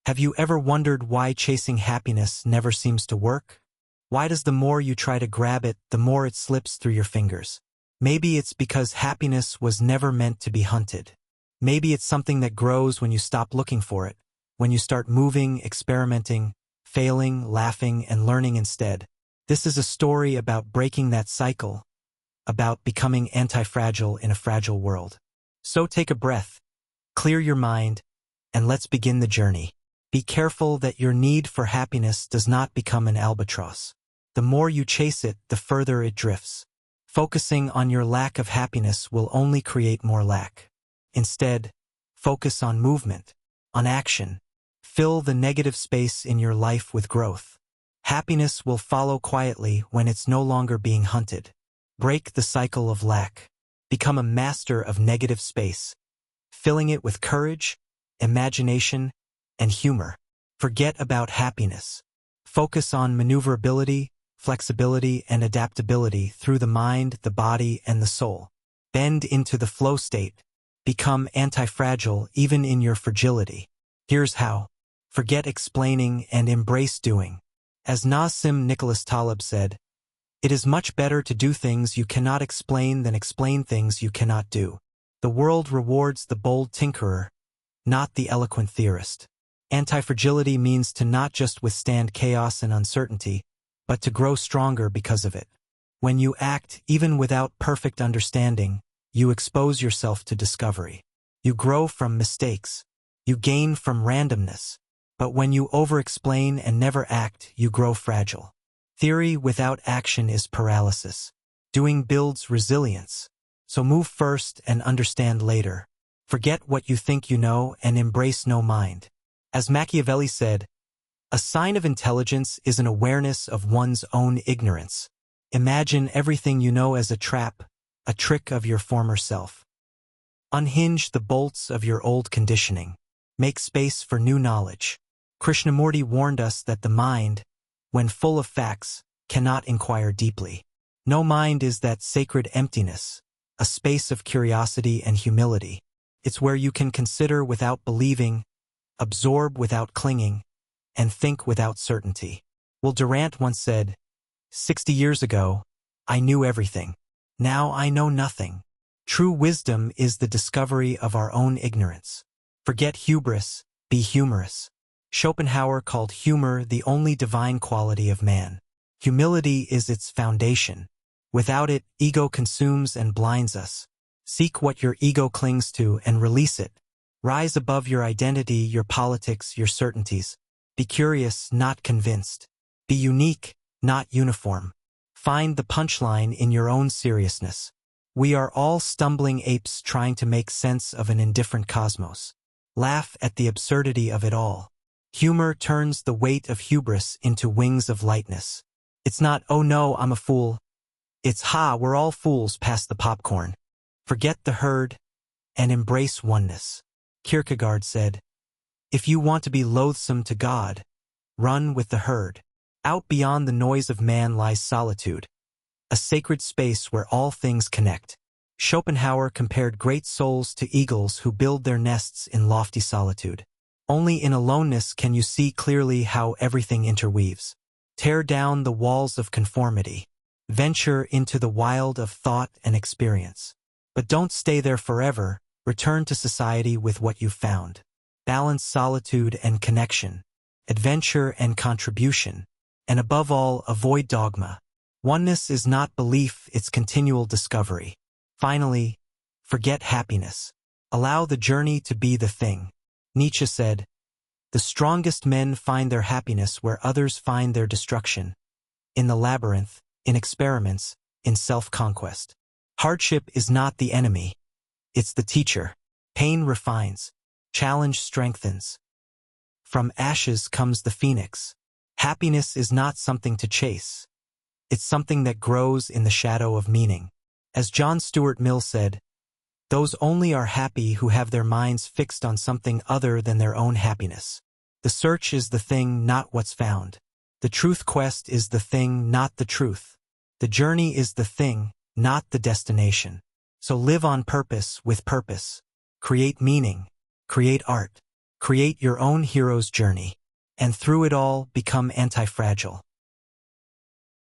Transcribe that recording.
Have you ever wondered why chasing happiness never seems to work? Why does the more you try to grab it, the more it slips through your fingers? Maybe it's because happiness was never meant to be hunted. Maybe it's something that grows when you stop looking for it, when you start moving, experimenting, failing, laughing, and learning instead. This is a story about breaking that cycle, about becoming anti-fragile in a fragile world. So take a breath, clear your mind, and let's begin the journey. Be careful that your need for happiness does not become an albatross. The more you chase it, the further it drifts. Focusing on your lack of happiness will only create more lack. Instead, focus on movement, on action. Fill the negative space in your life with growth. Happiness will follow quietly when it's no longer being hunted. Break the cycle of lack. Become a master of negative space, filling it with courage, imagination, and humor. Forget about happiness. Focus on maneuverability, flexibility, and adaptability through the mind, the body, and the soul. Bend into the flow state. Become anti-fragile even in your fragility. Here's how. Forget explaining and embrace doing. As Nassim Nicholas Taleb said, "It is much better to do things you cannot explain than explain things you cannot do." The world rewards the bold tinkerer, not the eloquent theorist. Antifragility means to not just withstand chaos and uncertainty, but to grow stronger because of it. When you act, even without perfect understanding, you expose yourself to discovery. You grow from mistakes. You gain from randomness. But when you over-explain and never act, you grow fragile. Theory without action is paralysis. Doing builds resilience. So move first and understand later. Forget what you think you know and embrace no mind. As Machiavelli said, a sign of intelligence is an awareness of one's own ignorance. Imagine everything you know as a trap, a trick of your former self. Unhinge the bolts of your old conditioning. Make space for new knowledge. Krishnamurti warned us that the mind, when full of facts, cannot inquire deeply. No mind is that sacred emptiness, a space of curiosity and humility. It's where you can consider without believing, absorb without clinging, and think without certainty. Will Durant once said, 60 years ago, I knew everything. Now I know nothing. True wisdom is the discovery of our own ignorance. Forget hubris, be humorous. Schopenhauer called humor the only divine quality of man. Humility is its foundation. Without it, ego consumes and blinds us. Seek what your ego clings to and release it. Rise above your identity, your politics, your certainties. Be curious, not convinced. Be unique, not uniform. Find the punchline in your own seriousness. We are all stumbling apes trying to make sense of an indifferent cosmos. Laugh at the absurdity of it all. Humor turns the weight of hubris into wings of lightness. It's not, oh no, I'm a fool. It's, ha, we're all fools, pass the popcorn. Forget the herd and embrace oneness. Kierkegaard said, if you want to be loathsome to God, run with the herd. Out beyond the noise of man lies solitude, a sacred space where all things connect. Schopenhauer compared great souls to eagles who build their nests in lofty solitude. Only in aloneness can you see clearly how everything interweaves. Tear down the walls of conformity. Venture into the wild of thought and experience. But don't stay there forever. Return to society with what you've found. Balance solitude and connection, adventure and contribution, and above all, avoid dogma. Oneness is not belief, it's continual discovery. Finally, forget happiness. Allow the journey to be the thing. Nietzsche said, the strongest men find their happiness where others find their destruction. In the labyrinth, in experiments, in self-conquest. Hardship is not the enemy. It's the teacher. Pain refines. Challenge strengthens. From ashes comes the phoenix. Happiness is not something to chase. It's something that grows in the shadow of meaning. As John Stuart Mill said, those only are happy who have their minds fixed on something other than their own happiness. The search is the thing, not what's found. The truth quest is the thing, not the truth. The journey is the thing, not the destination. So live on purpose with purpose. Create meaning. Create art. Create your own hero's journey. And through it all, become anti-fragile.